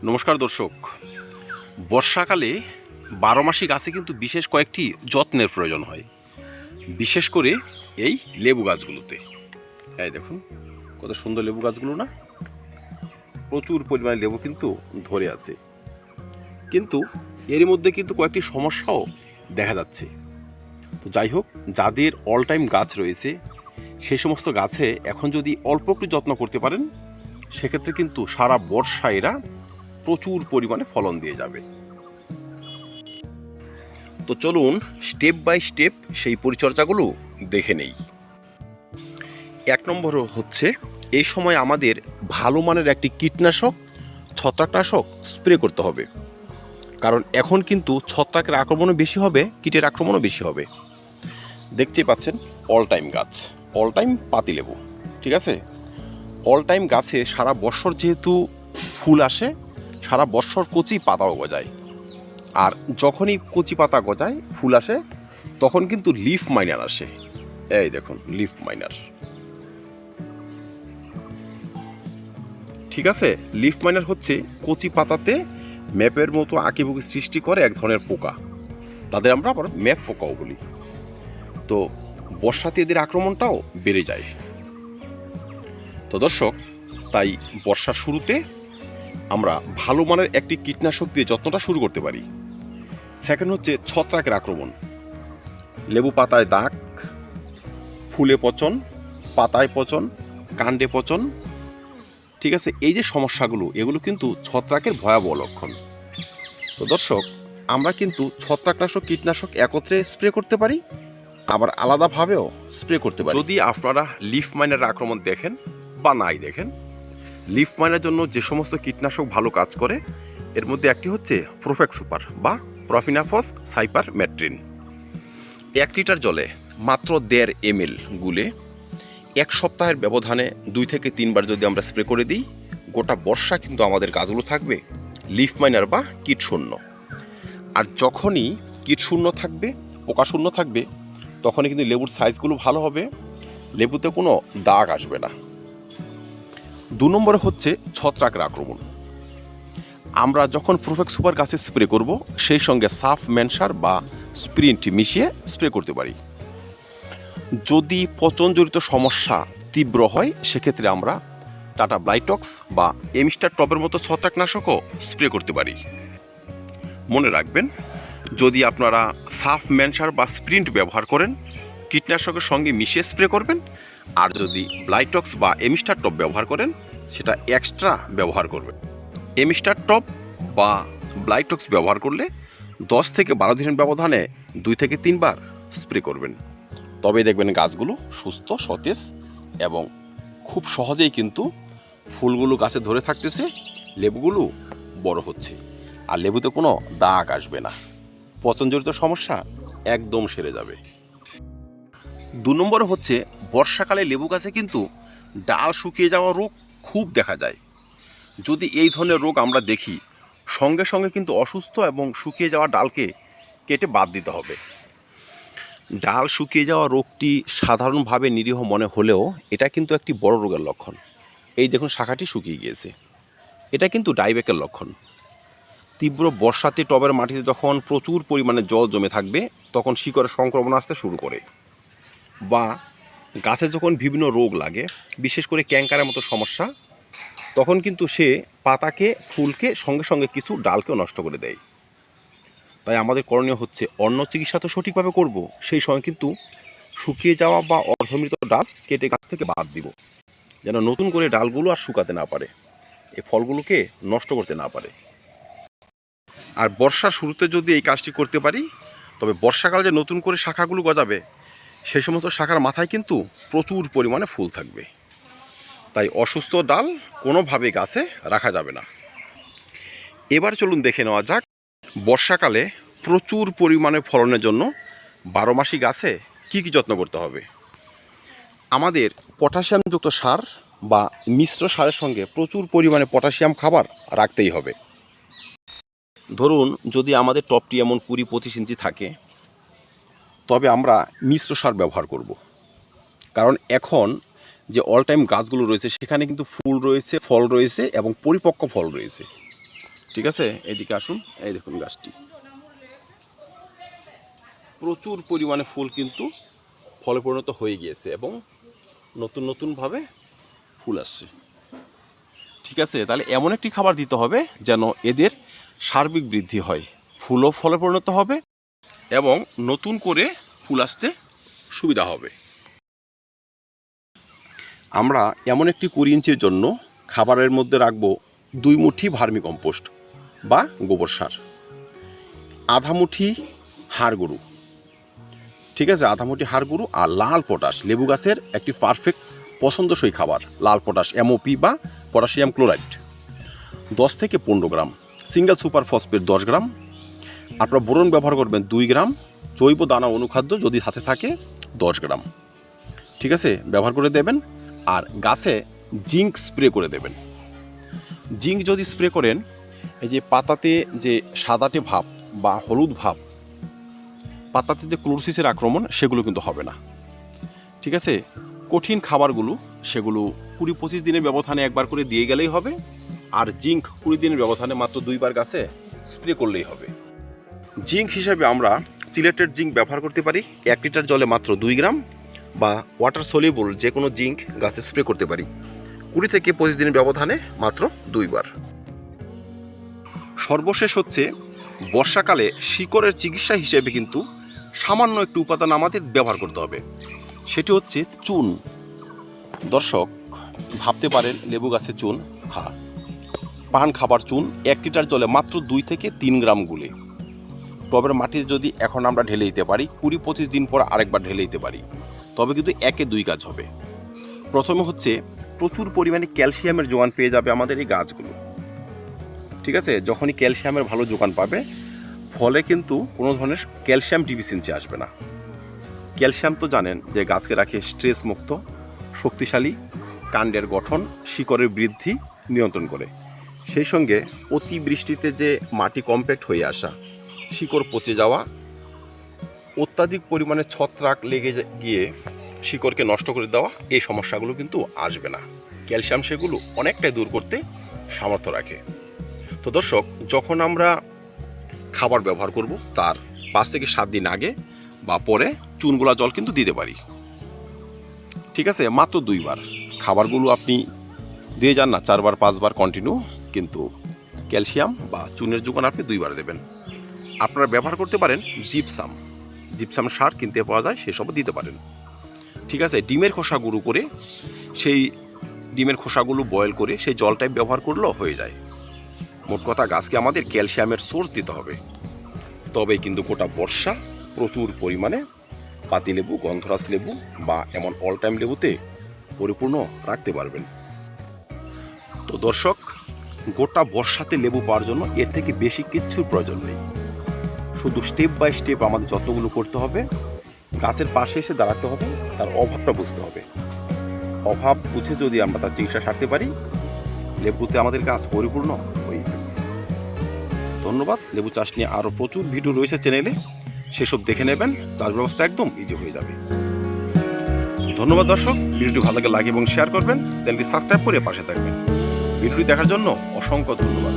নমস্কার দর্শক, বর্ষাকালে 12 মাসি গাছে কিন্তু বিশেষ কয়েকটি যত্নের প্রয়োজন হয়, বিশেষ করে এই লেবু গাছগুলোতে। এই দেখুন কত সুন্দর লেবু গাছগুলো না, প্রচুর পরিমাণে লেবু কিন্তু ধরে আছে, কিন্তু এর মধ্যে কিন্তু কয়েকটি সমস্যাও দেখা যাচ্ছে। তো যাই হোক, যাদের অল টাইম গাছ রয়েছে সেই সমস্ত গাছে এখন যদি অল্প একটু যত্ন করতে পারেন, সেক্ষেত্রে কিন্তু সারা বর্ষা এরা প্রচুর পরিমাণে ফলন দিয়ে যাবে। তো চলুন স্টেপ বাই স্টেপ সেই পরিচর্যাগুলো দেখে নেই। 1 নম্বর হচ্ছে, এই সময় আমাদের ভালো মানের একটি কীটনাশক, ছত্রাকনাশক স্প্রে করতে হবে। কারণ এখন কিন্তু ছত্রাকের আক্রমণও বেশি হবে, কীটের আক্রমণও বেশি হবে। দেখতেই পাচ্ছেন অল টাইম গাছ, অল টাইম পাতিলেবু, ঠিক আছে। অল টাইম গাছে সারা বছর যেহেতু ফুল আসে, সারা বছর কচি পাতাও গজায়। আর যখনই কচি পাতা গজায়, ফুল আসে, তখন কিন্তু লিফ মাইনার আসে। এই দেখুন লিফ মাইনার, ঠিক আছে। লিফ মাইনার হচ্ছে কচি পাতাতে ম্যাপের মতো আঁকিবুকি সৃষ্টি করে এক ধরনের পোকা, তাদের আমরা আবার ম্যাপ পোকাও বলি। তো বর্ষাতে এদের আক্রমণটাও বেড়ে যায়। তো দর্শক, তাই বর্ষার শুরুতে আমরা ভালো মানের একটি কীটনাশক দিয়ে যত্নটা শুরু করতে পারি। সেকেন্ড হচ্ছে ছত্রাকের আক্রমণ। লেবু পাতায় দাগ, ফুলে পচন, পাতায় পচন, কাণ্ডে পচন, ঠিক আছে। এই যে সমস্যাগুলো, এগুলো কিন্তু ছত্রাকের ভয়াবহ লক্ষণ। তো দর্শক, আমরা কিন্তু ছত্রাকনাশক, কীটনাশক একত্রে স্প্রে করতে পারি, আবার আলাদাভাবেও স্প্রে করতে পারি। যদি আপনারা লিফ মাইনারের আক্রমণ দেখেন বা নাই দেখেন, লিফ মাইনারের জন্য যে সমস্ত কীটনাশক ভালো কাজ করে, এর মধ্যে একটি হচ্ছে প্রোফেক্স সুপার বা প্রফিনাফস সাইপারমেট্রিন। 1 লিটার জলে মাত্র 1.5 ml গুলে 1 সপ্তাহের ব্যবধানে 2 থেকে 3 বার যদি আমরা স্প্রে করে দিই, গোটা বর্ষা কিন্তু আমাদের গাছগুলো থাকবে লিফ মাইনার বা কীট শূন্য। আর যখনই কীট শূন্য থাকবে, পোকা শূন্য থাকবে, তখনই কিন্তু লেবুর সাইজগুলো ভালো হবে, লেবুতে কোনো দাগ আসবে না। 2 নম্বরে হচ্ছে ছত্রাকের আক্রমণ। আমরা যখন প্রোফেক্স সুপার গাছে স্প্রে করব, সেই সঙ্গে সাফ ম্যানসার বা স্প্রিন্ট মিশিয়ে স্প্রে করতে পারি। যদি পচনজনিত সমস্যা তীব্র হয়, সেক্ষেত্রে আমরা টাটা ব্লাইটক্স বা এমিস্টার টপের মতো ছত্রাকনাশকও স্প্রে করতে পারি। মনে রাখবেন, যদি আপনারা সাফ ম্যানসার বা স্প্রিন্ট ব্যবহার করেন, কীটনাশকের সঙ্গে মিশিয়ে স্প্রে করবেন। আর যদি ব্লাইটক্স বা এমিস্টার টপ ব্যবহার করেন, সেটা এক্সট্রা ব্যবহার করবেন। এমিস্টার টপ বা ব্লাইটক্স ব্যবহার করলে 10 থেকে 12 দিনের ব্যবধানে 2 থেকে 3 বার স্প্রে করবেন। তবে দেখবেন গাছগুলো সুস্থ, সতেজ এবং খুব সহজেই কিন্তু ফুলগুলো গাছে ধরে থাকতেছে, লেবুগুলো বড় হচ্ছে, আর লেবুতে কোনো দাগ আসবে না, পচনজনিত সমস্যা একদম সেরে যাবে। 2 নম্বরে হচ্ছে, বর্ষাকালে লেবু গাছে কিন্তু ডাল শুকিয়ে যাওয়া রোগ খুব দেখা যায়। যদি এই ধরনের রোগ আমরা দেখি, সঙ্গে সঙ্গে কিন্তু অসুস্থ এবং শুকিয়ে যাওয়া ডালকে কেটে বাদ দিতে হবে। ডাল শুকিয়ে যাওয়া রোগটি সাধারণভাবে নিরীহ মনে হলেও এটা কিন্তু একটি বড় রোগের লক্ষণ। এই দেখুন শাখাটি শুকিয়ে গিয়েছে, এটা কিন্তু ডাইব্যাকের লক্ষণ। তীব্র বর্ষাতে টবের মাটিতে যখন প্রচুর পরিমাণে জল জমে থাকবে, তখন শিকড়ে সংক্রমণ আসতে শুরু করে, বা গাছে যখন বিভিন্ন রোগ লাগে, বিশেষ করে ক্যাঙ্কারের মতো সমস্যা, তখন কিন্তু সে পাতাকে, ফুলকে, সঙ্গে সঙ্গে কিছু ডালকেও নষ্ট করে দেয়। তাই আমাদের করণীয় হচ্ছে, অন্য চিকিৎসা তো সঠিকভাবে করব, সেই সময় কিন্তু শুকিয়ে যাওয়া বা অর্ধমৃত ডাল কেটে গাছ থেকে বাদ দিব, যেন নতুন করে ডালগুলো আর শুকাতে না পারে, এই ফলগুলোকে নষ্ট করতে না পারে। আর বর্ষার শুরুতে যদি এই কাজটি করতে পারি, তবে বর্ষাকালে যে নতুন করে শাখাগুলো গজাবে, সেই সমস্ত শাখার মাথায় কিন্তু প্রচুর পরিমাণে ফুল থাকবে। তাই অসুস্থ ডাল কোনোভাবে গাছে রাখা যাবে না। এবার চলুন দেখে নেওয়া যাক, বর্ষাকালে প্রচুর পরিমাণে ফলনের জন্য 12 মাসি গাছে কী কী যত্ন করতে হবে। আমাদের পটাশিয়ামযুক্ত সার বা মিশ্র সারের সঙ্গে প্রচুর পরিমাণে পটাশিয়াম খাবার রাখতেই হবে। ধরুন, যদি আমাদের টবটি এমন 20-25 ইঞ্চি থাকে, তবে আমরা মিশ্র সার ব্যবহার করব। কারণ এখন যে অল টাইম গাছগুলো রয়েছে সেখানে কিন্তু ফুল রয়েছে, ফল রয়েছে এবং পরিপক্ক ফল রয়েছে। ঠিক আছে, এদিকে আসুন, এই দেখুন গাছটি প্রচুর পরিমাণে ফুল কিন্তু ফলে পরিণত হয়ে গিয়েছে এবং নতুন নতুনভাবে ফুল আসছে। ঠিক আছে, তাহলে এমন একটি খাবার দিতে হবে যেন এদের সার্বিক বৃদ্ধি হয়, ফুলও ফলে পরিণত হবে এবং নতুন করে ফুল আসতে সুবিধা হবে। আমরা এমন একটি 20 ইঞ্চির জন্য খাবারের মধ্যে রাখবো 2 মুঠি ভার্মি কম্পোস্ট বা গোবর সার, আধা মুঠি হাড় গরু, ঠিক আছে, আধা মুঠি হাড় গরু, আর লাল পটাশ, লেবু গাছের একটি পারফেক্ট পছন্দসই খাবার লাল পটাশ, MOP বা পটাশিয়াম ক্লোরাইড 10 থেকে 15 গ্রাম, সিঙ্গেল সুপার ফসফেট 10 গ্রাম, আপনারা বোরন ব্যবহার করবেন 2 গ্রাম, জৈব দানা অনুখাদ্য যদি হাতে থাকে 10 গ্রাম, ঠিক আছে, ব্যবহার করে দেবেন। আর গাছে জিঙ্ক স্প্রে করে দেবেন। জিঙ্ক যদি স্প্রে করেন, এই যে পাতাতে যে সাদাটে ভাব বা হলুদ ভাব, পাতাতে যে ক্লোরোসিসের আক্রমণ সেগুলো কিন্তু হবে না। ঠিক আছে, কঠিন খাবারগুলো সেগুলো 20-25 দিনের ব্যবধানে একবার করে দিয়ে গেলেই হবে, আর জিঙ্ক 20 দিনের ব্যবধানে মাত্র 2 বার গাছে স্প্রে করলেই হবে। জিঙ্ক হিসাবে আমরা চিলেটেড জিঙ্ক ব্যবহার করতে পারি, 1 লিটার জলে মাত্র 2 গ্রাম, বা ওয়াটার সলিউবল যে কোনো জিঙ্ক গাছে স্প্রে করতে পারি 20 থেকে 25 দিনের ব্যবধানে মাত্র 2 বার। সর্বশেষ হচ্ছে বর্ষাকালে শিকড়ের চিকিৎসা হিসেবে কিন্তু সামান্য একটু উপাদান আমাদের ব্যবহার করতে হবে, সেটি হচ্ছে চুন। দর্শক ভাবতে পারেন লেবু গাছে চুন, হ্যাঁ, পান খাবার চুন 1 লিটার জলে মাত্র 2 থেকে 3 গ্রাম গুলে টবের মাটিতে যদি এখন আমরা ঢেলে দিতে পারি, 20-25 দিন পর আরেকবার ঢেলে দিতে পারি, তবে কিন্তু 1-এ 2 কাজ হবে। প্রথমে হচ্ছে প্রচুর পরিমাণে ক্যালসিয়ামের যোগান পেয়ে যাবে আমাদের এই গাছগুলো। ঠিক আছে, যখনই ক্যালসিয়ামের ভালো যোগান পাবে, ফলে কিন্তু কোনো ধরনের ক্যালসিয়াম ডিফিসিয়েন্সি আসবে না। ক্যালসিয়াম তো জানেন যে গাছকে রাখে স্ট্রেস মুক্ত, শক্তিশালী, কাণ্ডের গঠন, শিকড়ের বৃদ্ধি নিয়ন্ত্রণ করে। সেই সঙ্গে অতিবৃষ্টিতে যে মাটি কম্প্যাক্ট হয়ে আসা, শিকড় পচে যাওয়া, অত্যাধিক পরিমাণে ছত্রাক লেগে গিয়ে শিকড়কে নষ্ট করে দেওয়া, এই সমস্যাগুলো কিন্তু আসবে না। ক্যালসিয়াম সেগুলো অনেকটাই দূর করতে সামর্থ্য রাখে। তো দর্শক, যখন আমরা খাবার ব্যবহার করব তার 5 থেকে 7 দিন আগে বা পরে চুনগুলা জল কিন্তু দিতে পারি। ঠিক আছে, মাত্র 2 বার খাবারগুলো আপনি দিয়ে যান না 4 বার 5 বার কন্টিনিউ, কিন্তু ক্যালসিয়াম বা চুনের যোগান আপনি 2 বার দেবেন। আপনারা ব্যবহার করতে পারেন জিপসাম সার কিনতে পাওয়া যায়, সেসবও দিতে পারেন। ঠিক আছে, ডিমের খোসা গুঁড়ো করে সেই ডিমের খোসাগুলো বয়েল করে সেই জলটাই ব্যবহার করলেও হয়ে যায়। মোট কথা, গাছকে আমাদের ক্যালসিয়ামের সোর্স দিতে হবে, তবেই কিন্তু গোটা বর্ষা প্রচুর পরিমাণে পাতিলেবু, গন্ধরাজ লেবু বা এমন অল টাইম লেবুতে পরিপূর্ণ রাখতে পারবেন। তো দর্শক, গোটা বর্ষাতে লেবু পাওয়ার জন্য এর থেকে বেশি কিচ্ছুর প্রয়োজন নেই। শুধু স্টেপ বাই স্টেপ আমাদের যতগুলো করতে হবে, গাছের পাশে এসে দাঁড়াতে হবে, তার অভাবটা বুঝতে হবে। অভাব বুঝে যদি আমরা তার চিকিৎসা সারতে পারি, লেবুতে আমাদের গাছ পরিপূর্ণ হয়ে যাবে। ধন্যবাদ। লেবু চাষ নিয়ে আরও প্রচুর ভিডিও রয়েছে চ্যানেলে, সেসব দেখে নেবেন, চাষ ব্যবস্থা একদম ইজি হয়ে যাবে। ধন্যবাদ দর্শক, ভিডিওটি ভালো লাগে লাইক এবং শেয়ার করবেন, চ্যানেলটি সাবস্ক্রাইব করে পাশে থাকবেন। ভিডিওটি দেখার জন্য অসংখ্য ধন্যবাদ।